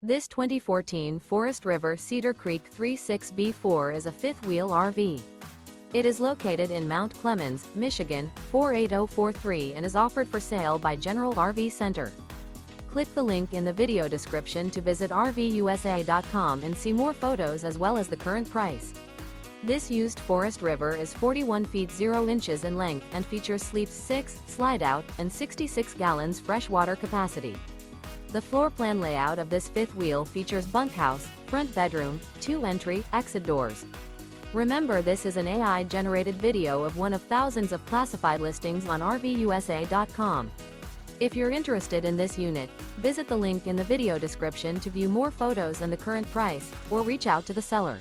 This 2014 Forest River Cedar Creek 36B4 is a fifth-wheel RV. It is located in Mount Clemens, Michigan, 48043 and is offered for sale by General RV Center. Click the link in the video description to visit RVUSA.com and see more photos as well as the current price. This used Forest River is 41 feet 0 inches in length and features sleeps 6, Slideout, and 66 gallons freshwater capacity. The floor plan layout of this fifth wheel features bunkhouse, front bedroom, 2 entry, exit doors. Remember, this is an AI-generated video of one of thousands of classified listings on RVUSA.com. If you're interested in this unit, visit the link in the video description to view more photos and the current price, or reach out to the seller.